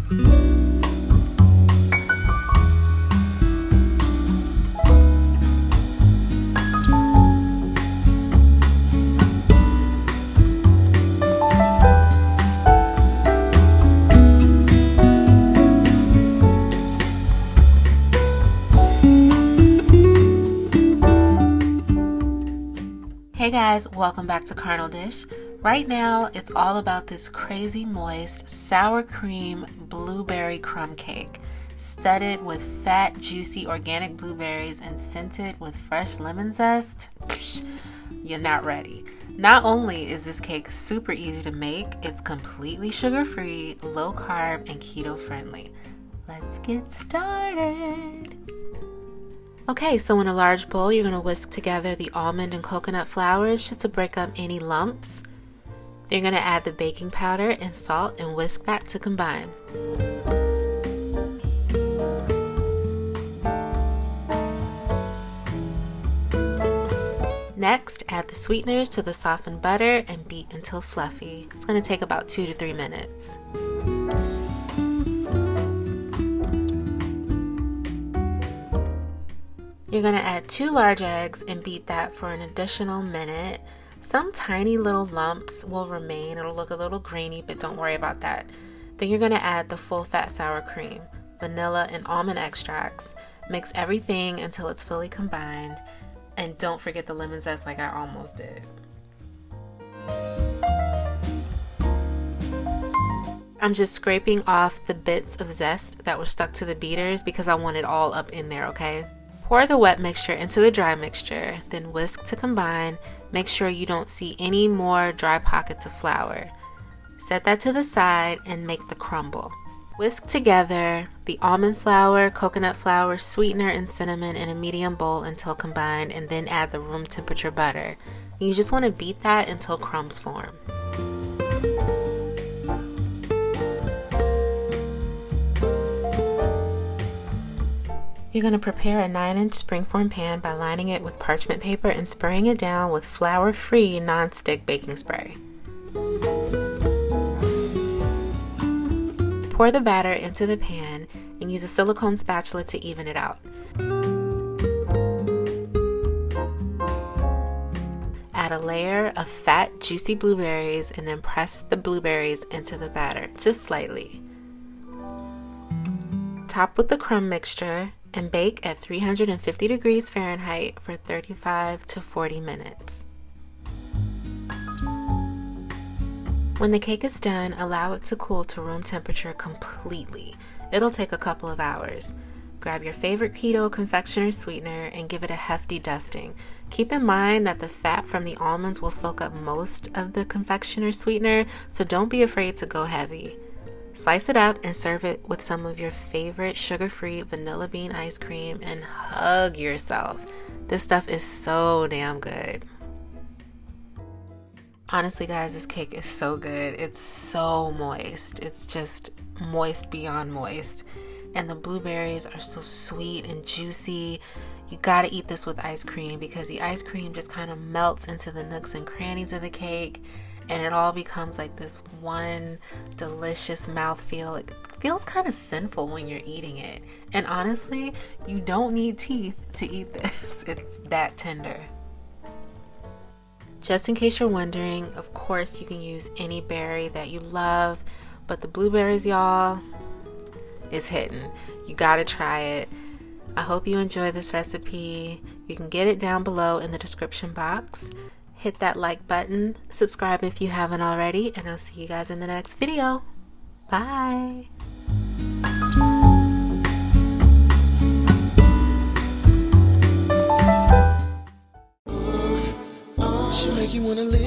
Hey guys, welcome back to CarnalDish. Right now, it's all about this crazy moist sour cream blueberry crumb cake, studded with fat, juicy organic blueberries and scented with fresh lemon zest. Psh, you're not ready. Not only is this cake super easy to make, it's completely sugar-free, low carb, and keto friendly. Let's get started. Okay, so in a large bowl, you're going to whisk together the almond and coconut flours just to break up any lumps. Then you're going to add the baking powder and salt and whisk that to combine. Next, add the sweeteners to the softened butter and beat until fluffy. It's going to take about 2 to 3 minutes. You're going to add 2 large eggs and beat that for an additional minute. Some tiny little lumps will remain. It'll look a little grainy, but don't worry about that. Then you're going to add the full fat sour cream, vanilla, and almond extracts. Mix everything until it's fully combined. And don't forget the lemon zest like I almost did. I'm just scraping off the bits of zest that were stuck to the beaters because I want it all up in there, okay? Pour the wet mixture into the dry mixture, then whisk to combine. Make sure you don't see any more dry pockets of flour. Set that to the side and make the crumble. Whisk together the almond flour, coconut flour, sweetener, and cinnamon in a medium bowl until combined, and then add the room temperature butter. You just want to beat that until crumbs form. You're going to prepare a 9-inch springform pan by lining it with parchment paper and spraying it down with flour-free non-stick baking spray. Pour the batter into the pan and use a silicone spatula to even it out. Add a layer of fat, juicy blueberries and then press the blueberries into the batter, just slightly. Top with the crumb mixture and bake at 350 degrees Fahrenheit for 35 to 40 minutes. When the cake is done, allow it to cool to room temperature completely. It'll take a couple of hours. Grab your favorite Keto confectioner sweetener and give it a hefty dusting. Keep in mind that the fat from the almonds will soak up most of the confectioner sweetener, so don't be afraid to go heavy. Slice it up and serve it with some of your favorite sugar-free vanilla bean ice cream and hug yourself. This stuff is so damn good. Honestly, guys, this cake is so good. It's so moist. It's just moist beyond moist. And the blueberries are so sweet and juicy. You gotta eat this with ice cream because the ice cream just kind of melts into the nooks and crannies of the cake. And it all becomes like this one delicious mouthfeel. It feels kind of sinful when you're eating it. And honestly, you don't need teeth to eat this. It's that tender. Just in case you're wondering, of course you can use any berry that you love, but the blueberries, y'all, is hitting. You gotta try it. I hope you enjoy this recipe. You can get it down below in the description box. Hit that like button, subscribe if you haven't already, and I'll see you guys in the next video. Bye! She make you wanna live.